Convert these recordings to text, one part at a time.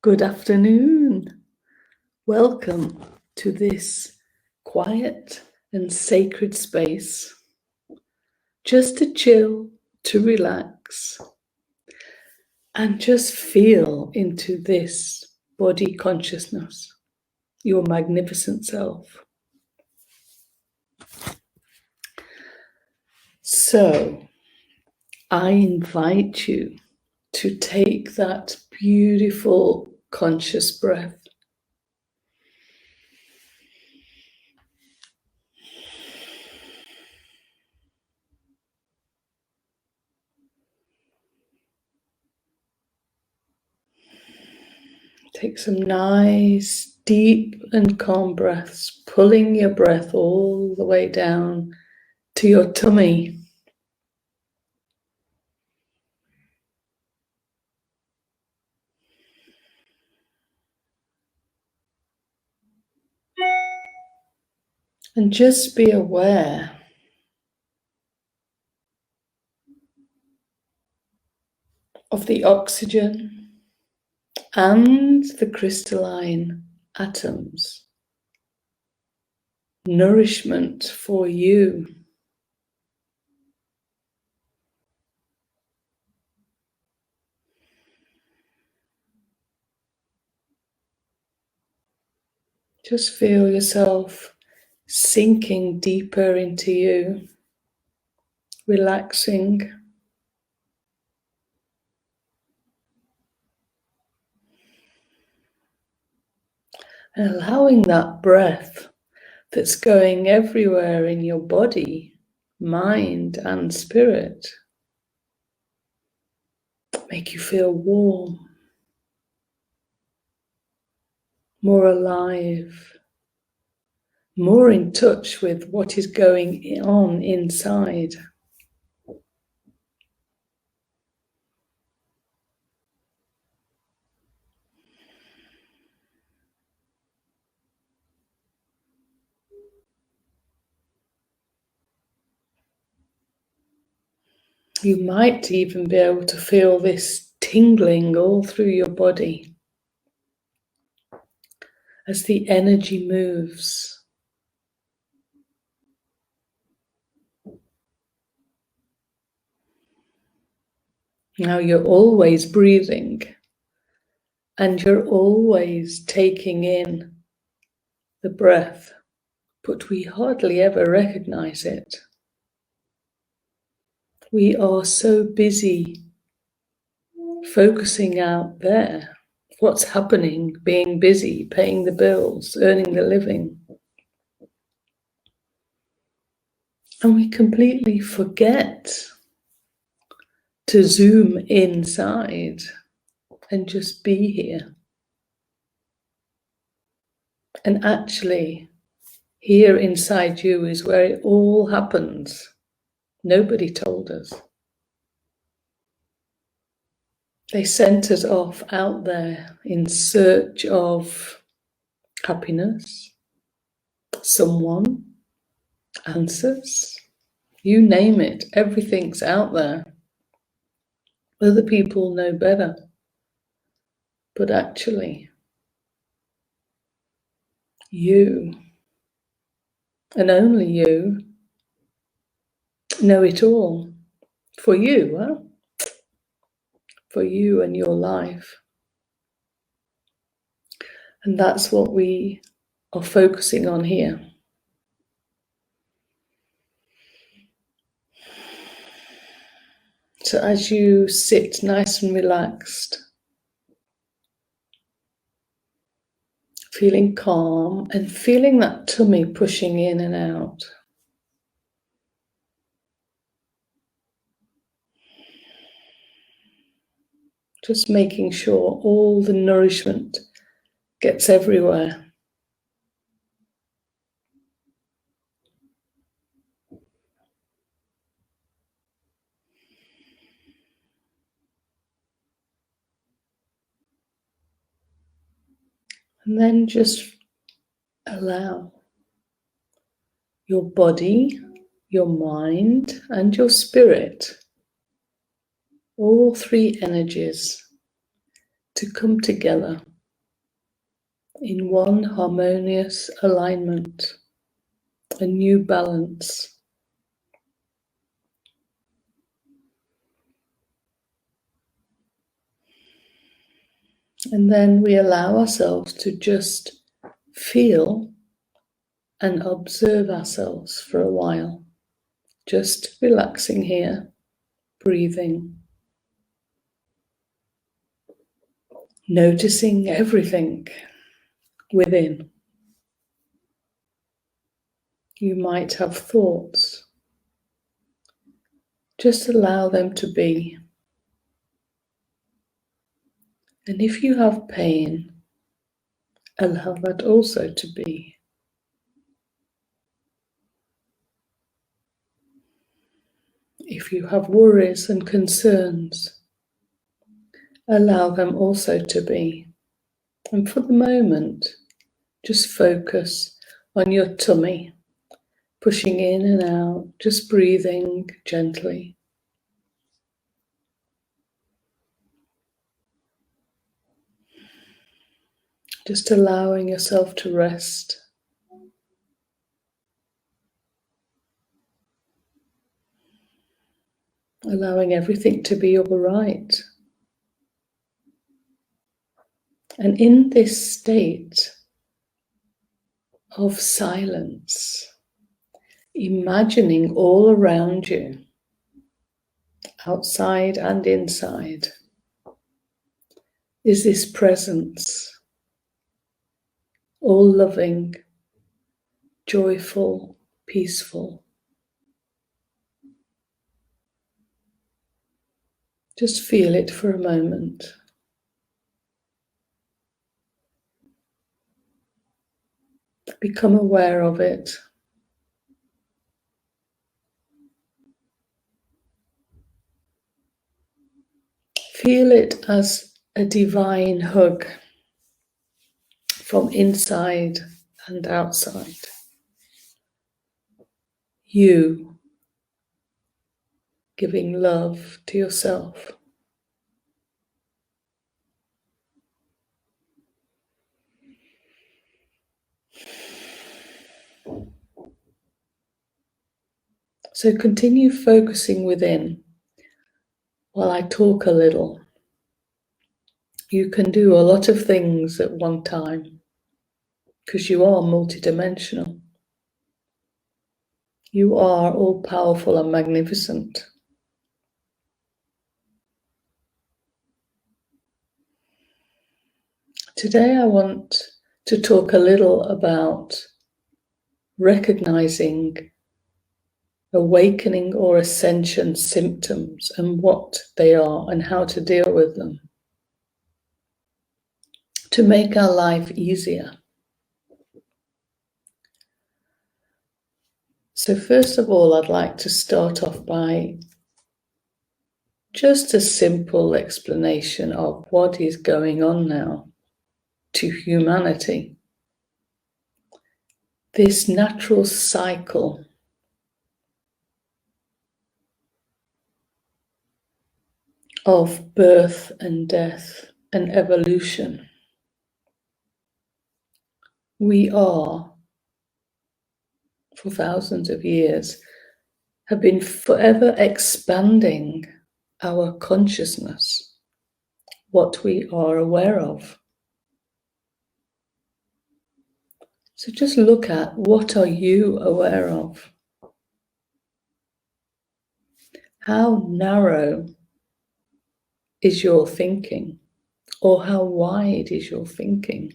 Good afternoon. Welcome to this quiet and sacred space. Just to chill, to relax, and just feel into this body consciousness, your magnificent self. So, I invite you to take that beautiful conscious breath. Take some nice, deep and calm breaths, pulling your breath all the way down to your tummy. And just be aware of the oxygen and the crystalline atoms. Nourishment for you. Just feel yourself sinking deeper into you, relaxing. And allowing that breath that's going everywhere in your body, mind and spirit, make you feel warm, more alive, more in touch with what is going on inside. You might even be able to feel this tingling all through your body as the energy moves. Now you're always breathing and you're always taking in the breath, but we hardly ever recognize it. We are so busy focusing out there, what's happening, being busy, paying the bills, earning the living. And we completely forget to zoom inside and just be here. And actually, here inside you is where it all happens. Nobody told us. They sent us off out there in search of happiness, someone, answers, you name it, everything's out there. Other people know better. But actually, you, and only you, know it all. For you, huh? For you and your life. And that's what we are focusing on here. So as you sit nice and relaxed, feeling calm and feeling that tummy pushing in and out. Just making sure all the nourishment gets everywhere. And then just allow your body, your mind, and your spirit, all three energies, to come together in one harmonious alignment, a new balance. And then we allow ourselves to just feel and observe ourselves for a while, just relaxing here, breathing, noticing everything within. You might have thoughts. Just allow them to be. And if you have pain, allow that also to be. If you have worries and concerns, allow them also to be. And for the moment, just focus on your tummy, pushing in and out, just breathing gently. Just allowing yourself to rest. Allowing everything to be all right. And in this state of silence, imagining all around you, outside and inside, is this presence, all loving, joyful, peaceful. Just feel it for a moment. Become aware of it. Feel it as a divine hug from inside and outside. You giving love to yourself. So continue focusing within while I talk a little. You can do a lot of things at one time because you are multidimensional. You are all powerful and magnificent. Today I want to talk a little about recognizing awakening or ascension symptoms and what they are and how to deal with them to make our life easier. So first of all, I'd like to start off by just a simple explanation of what is going on now to humanity. This natural cycle of birth and death and evolution. We are, for thousands of years, have been forever expanding our consciousness, what we are aware of. So just look at, what are you aware of? How narrow is your thinking? Or how wide is your thinking?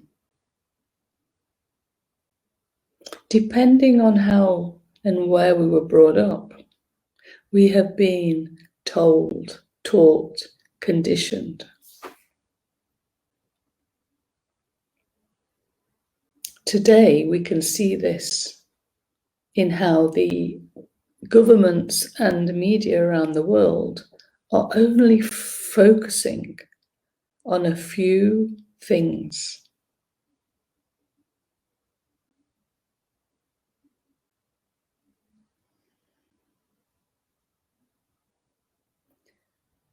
Depending on how and where we were brought up, we have been told, taught, conditioned. Today we can see this in how the governments and the media around the world are only focusing on a few things.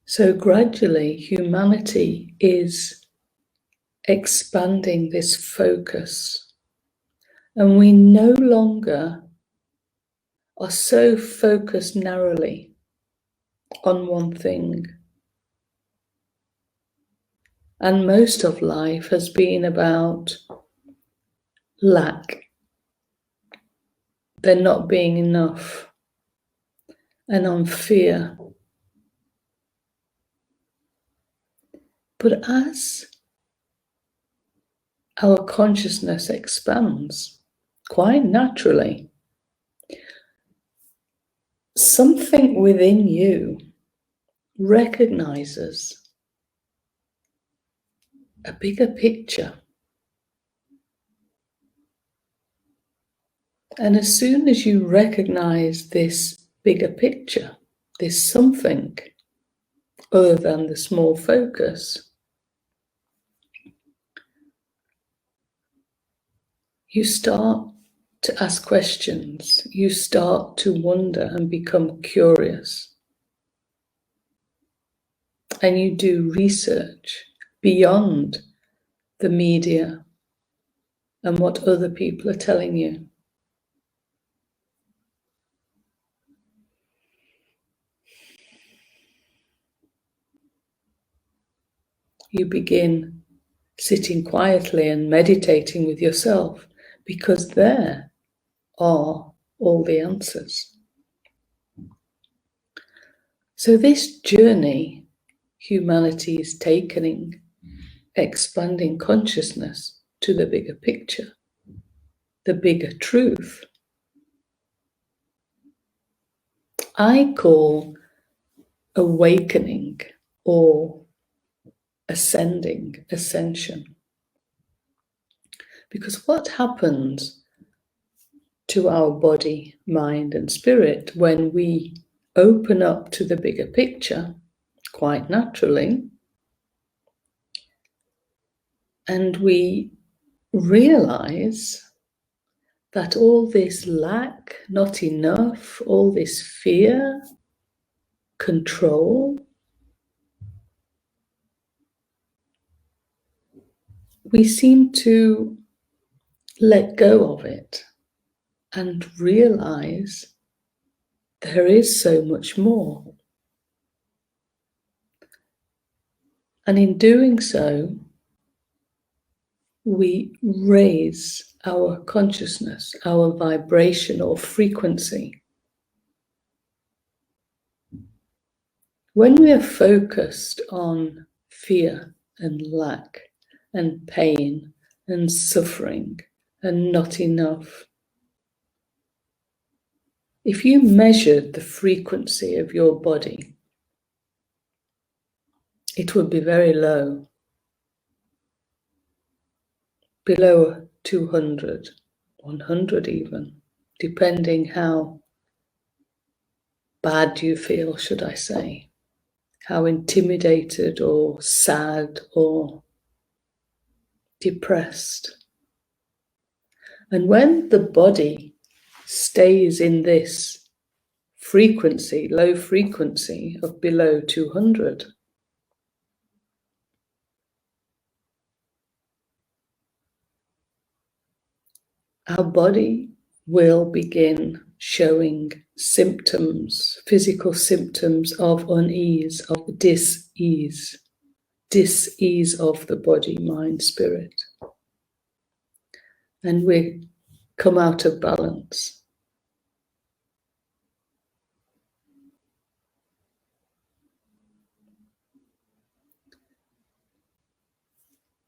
So gradually humanity is expanding this focus, and we no longer are so focused narrowly on one thing. And most of life has been about lack, there not being enough, and on fear. But as our consciousness expands, quite naturally, something within you recognizes a bigger picture. And as soon as you recognize this bigger picture, this something other than the small focus, you start to ask questions, you start to wonder and become curious. And you do research beyond the media and what other people are telling you. You begin sitting quietly and meditating with yourself, because there are all the answers. So this journey humanity is taking, expanding consciousness to the bigger picture, the bigger truth, I call awakening or ascension. Because what happens to our body, mind, and spirit when we open up to the bigger picture, quite naturally, and we realize that all this lack, not enough, all this fear, control, we seem to let go of it and realize there is so much more. And in doing so, we raise our consciousness, our vibrational frequency. When we are focused on fear and lack and pain and suffering and not enough, if you measured the frequency of your body, it would be very low, below 200, 100 even, depending how bad you feel, should I say, how intimidated or sad or depressed. And when the body stays in this frequency, low frequency of below 200, our body will begin showing symptoms, physical symptoms of unease, of dis-ease of the body, mind, spirit. And we come out of balance.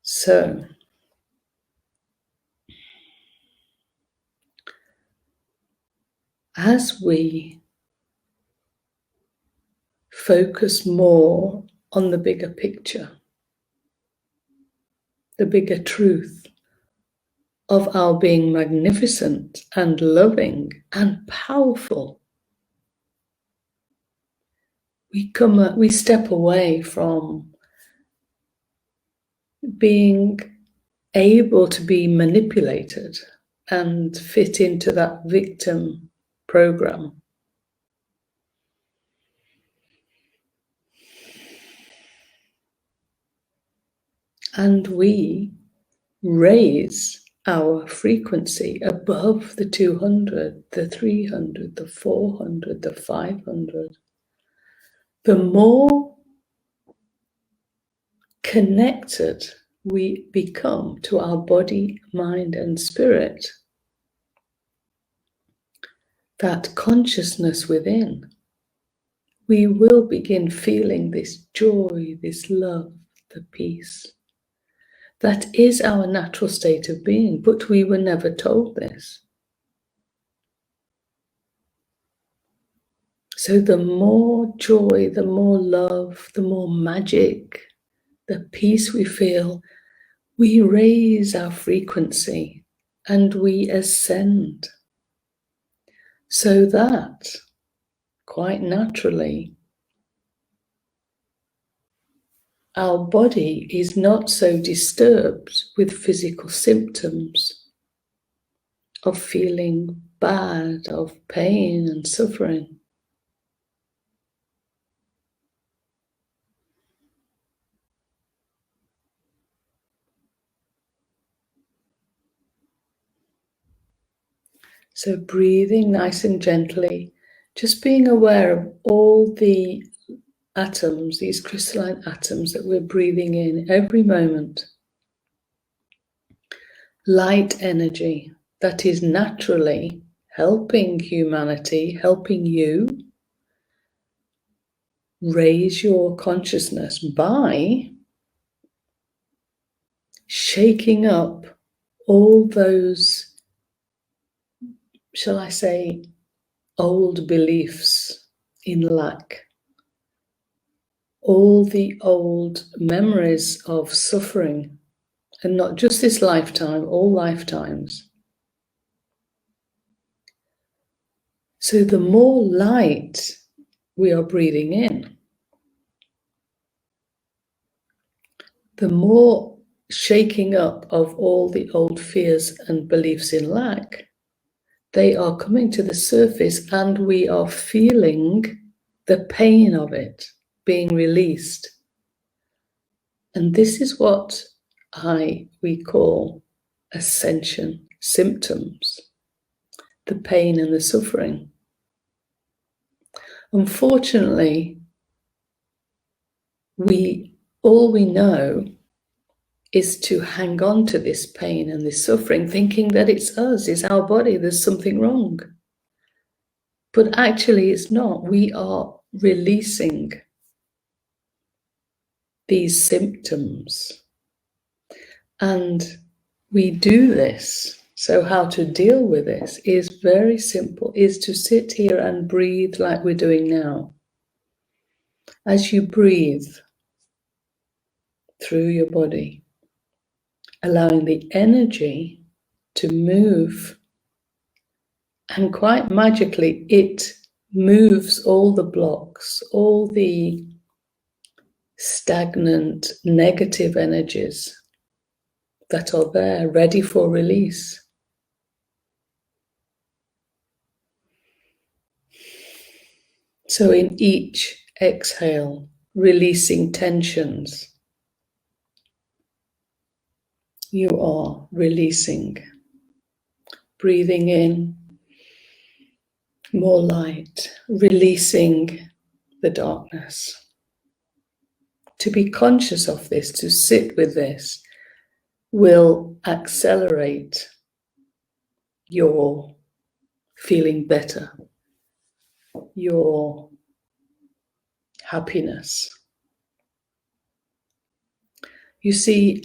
So, as we focus more on the bigger picture, the bigger truth of our being magnificent and loving and powerful, we step away from being able to be manipulated and fit into that victim program. and we raise our frequency above the 200, the 300, the 400, the 500, the more connected we become to our body, mind, and spirit, that consciousness within, we will begin feeling this joy, this love, the peace. That is our natural state of being, but we were never told this. So the more joy, the more love, the more magic, the peace we feel, we raise our frequency and we ascend. So that, quite naturally, our body is not so disturbed with physical symptoms of feeling bad, of pain and suffering. So breathing nice and gently, just being aware of all the atoms, these crystalline atoms that we're breathing in every moment. Light energy that is naturally helping humanity, helping you raise your consciousness by shaking up all those, shall I say, old beliefs in lack, all the old memories of suffering, and not just this lifetime, all lifetimes. So the more light we are breathing in, the more shaking up of all the old fears and beliefs in lack, they are coming to the surface and we are feeling the pain of it being released. And this is what we call ascension symptoms, the pain and the suffering. Unfortunately, all we know is to hang on to this pain and this suffering, thinking that it's us, it's our body, there's something wrong. But actually it's not. We are releasing these symptoms. And we do this. So how to deal with this is very simple, is to sit here and breathe like we're doing now. As you breathe through your body, allowing the energy to move, and quite magically it moves all the blocks, all the stagnant negative energies that are there ready for release. So in each exhale, releasing tensions, you are releasing. Breathing in more light, releasing the darkness. To be conscious of this, to sit with this, will accelerate your feeling better, your happiness. You see,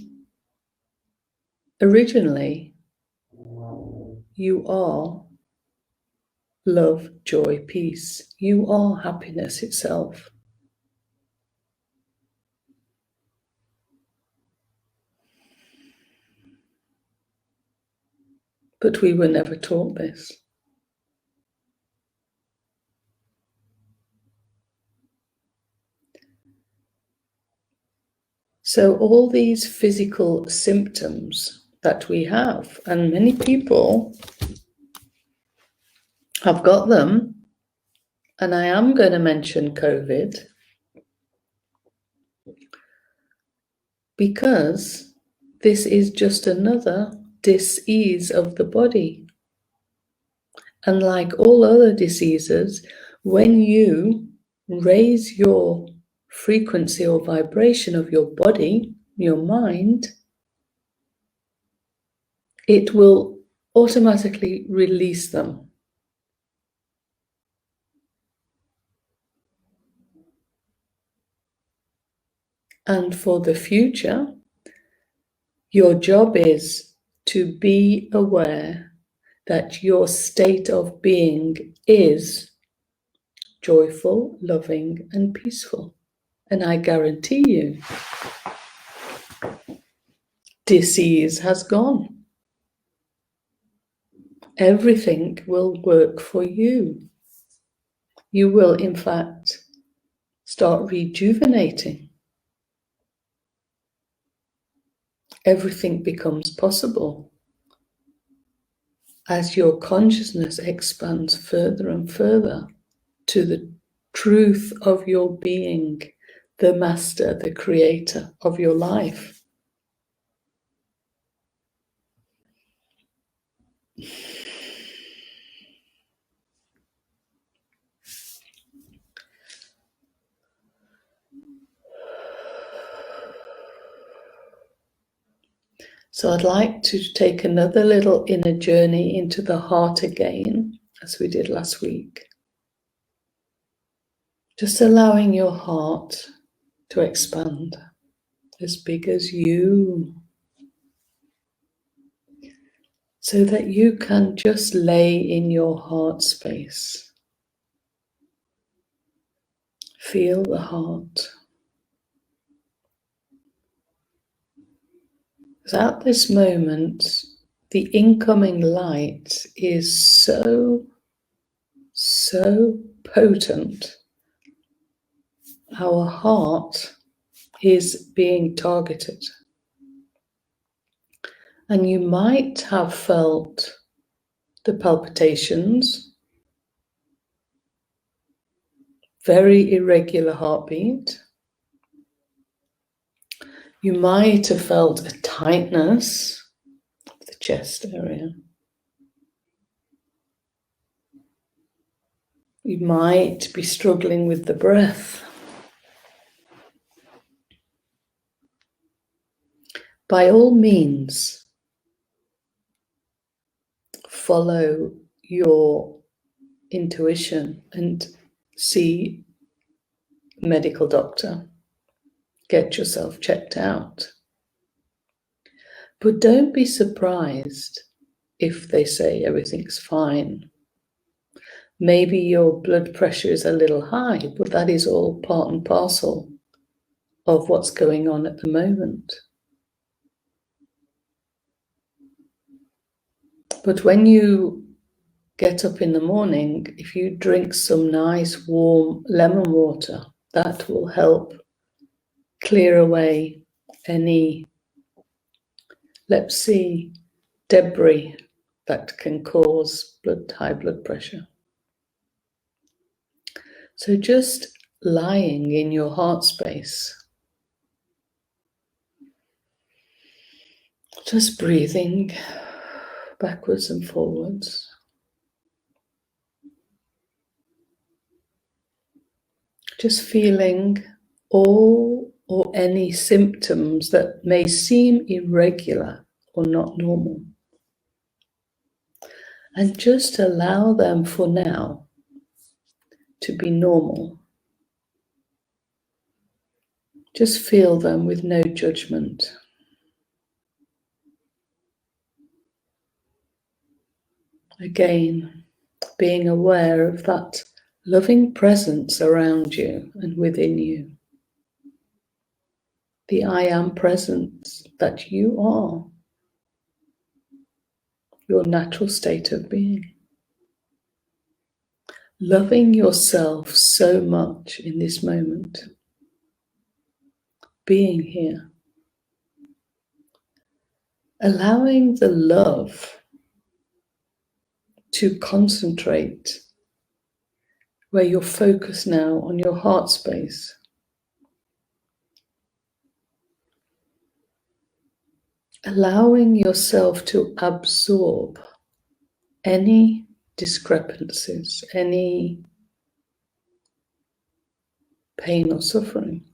originally, you are love, joy, peace. You are happiness itself. But we were never taught this. So all these physical symptoms that we have, and many people have got them, and I am going to mention COVID, because this is just another dis-ease of the body. And like all other diseases, when you raise your frequency or vibration of your body, your mind, it will automatically release them. And for the future, your job is to be aware that your state of being is joyful, loving, and peaceful. And I guarantee you, disease has gone. Everything will work for you. You will, in fact, start rejuvenating. Everything becomes possible as your consciousness expands further and further to the truth of your being, the master, the creator of your life. So I'd like to take another little inner journey into the heart again, as we did last week. Just allowing your heart to expand as big as you, so that you can just lay in your heart space. Feel the heart. Because at this moment, the incoming light is so potent. Our heart is being targeted. And you might have felt the palpitations, very irregular heartbeat. You might have felt a tightness of the chest area. You might be struggling with the breath. By all means, follow your intuition and see a medical doctor. Get yourself checked out. But don't be surprised if they say everything's fine. Maybe your blood pressure is a little high, but that is all part and parcel of what's going on at the moment. But when you get up in the morning, if you drink some nice warm lemon water, that will help clear away any, let's see, debris that can cause high blood pressure. So just lying in your heart space, just breathing backwards and forwards. Just feeling all or any symptoms that may seem irregular or not normal. And just allow them for now to be normal. Just feel them with no judgment. Again, being aware of that loving presence around you and within you. The I am presence that you are, your natural state of being. Loving yourself so much in this moment. Being here. Allowing the love to concentrate where you're focused now on your heart space. allowing yourself to absorb any discrepancies, any pain or suffering,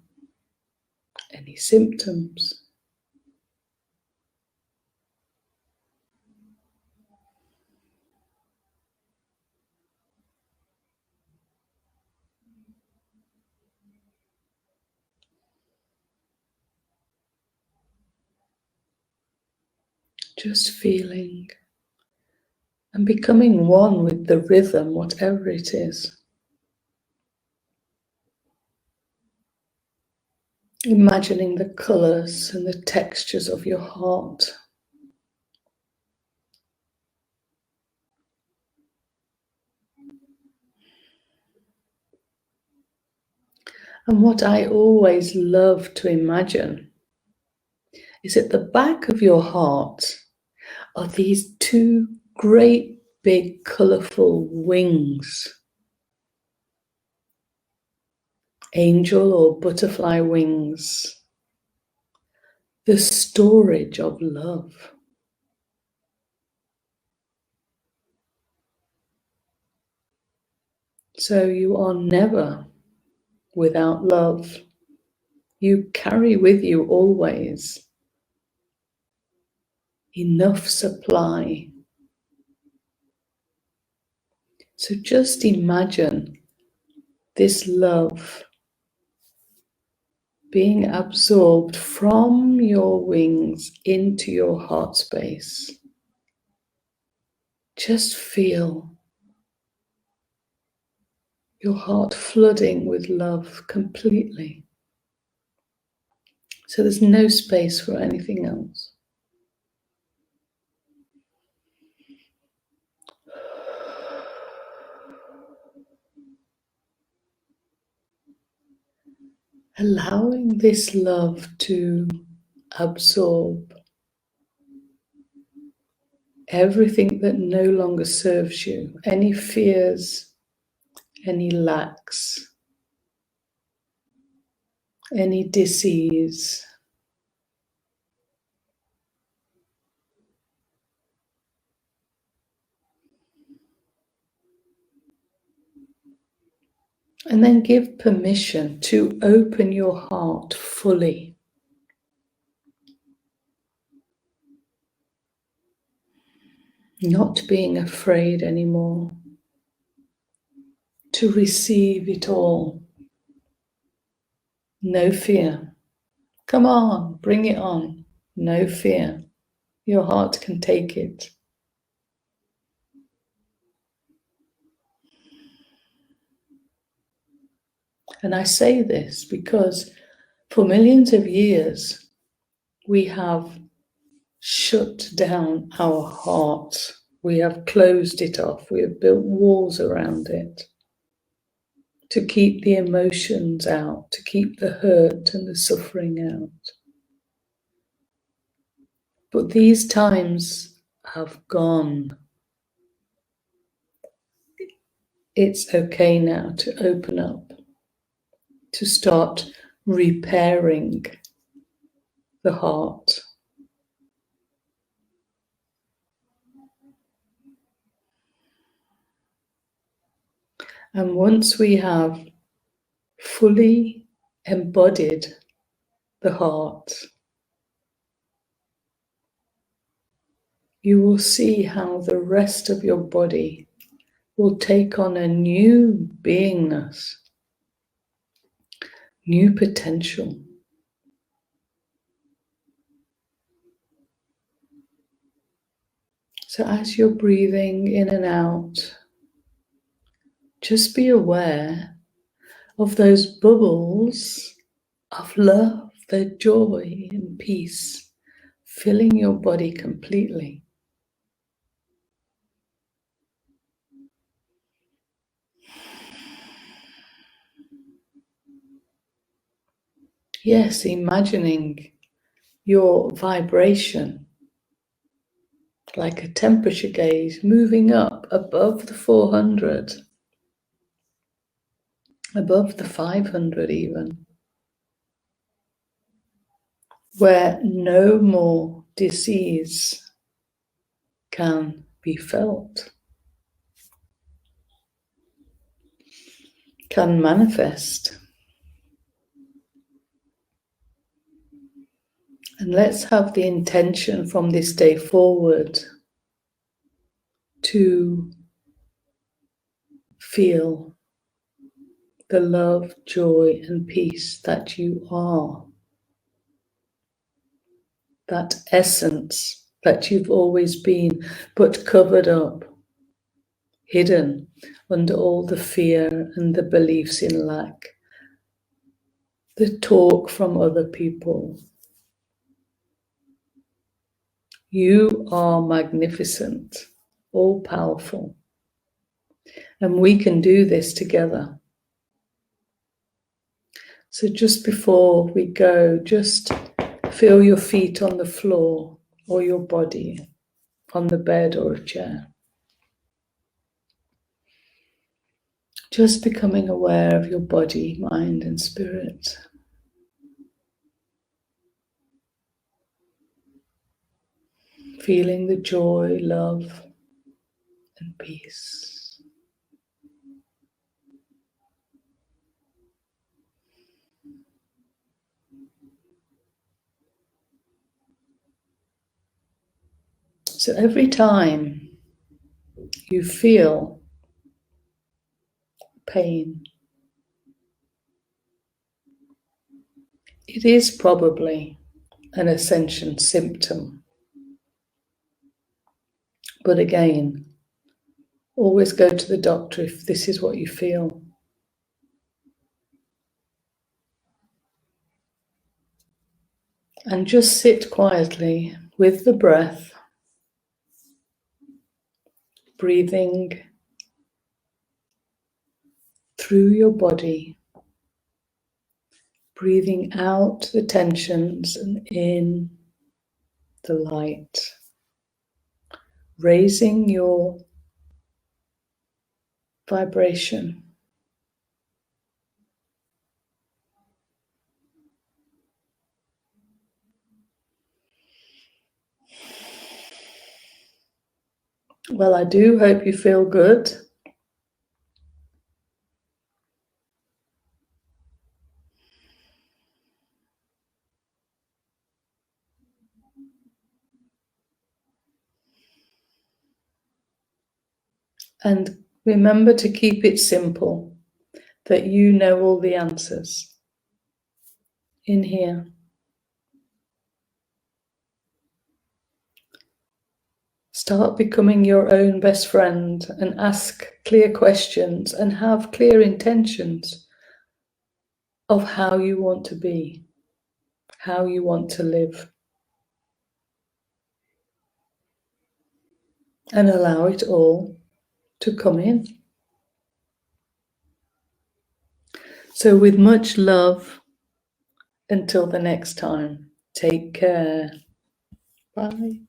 any symptoms. Just feeling and becoming one with the rhythm, whatever it is. Imagining the colours and the textures of your heart. And what I always love to imagine is at the back of your heart are these two great big colourful wings. Angel or butterfly wings. The storage of love. So you are never without love. You carry with you always enough supply. So just imagine this love being absorbed from your wings into your heart space. Just feel your heart flooding with love completely. So there's no space for anything else. Allowing this love to absorb everything that no longer serves you, any fears, any lacks, any disease. And then give permission to open your heart fully. Not being afraid anymore. To receive it all. No fear. Come on, bring it on. No fear. Your heart can take it. And I say this because for millions of years, we have shut down our heart. We have closed it off. We have built walls around it to keep the emotions out, to keep the hurt and the suffering out. But these times have gone. It's okay now to open up, to start repairing the heart. And once we have fully embodied the heart, you will see how the rest of your body will take on a new beingness, new potential. So as you're breathing in and out, just be aware of those bubbles of love, the joy and peace filling your body completely. Yes, imagining your vibration like a temperature gauge moving up above the 400, above the 500 even, where no more disease can be felt, can manifest. And let's have the intention from this day forward to feel the love, joy, and peace that you are. That essence that you've always been, but covered up, hidden under all the fear and the beliefs in lack, the talk from other people. You are magnificent, all-powerful, and we can do this together. So just before we go, just feel your feet on the floor or your body on the bed or a chair. Just becoming aware of your body, mind, and spirit. Feeling the joy, love, and peace. So every time you feel pain, it is probably an Ascension symptom. But again, always go to the doctor if this is what you feel. And just sit quietly with the breath, breathing through your body, breathing out the tensions and in the light, raising your vibration. Well, I do hope you feel good. And remember to keep it simple, that you know all the answers. In here. Start becoming your own best friend and ask clear questions and have clear intentions of how you want to be, how you want to live. And allow it all to come in. So with much love, until the next time, take care. Bye.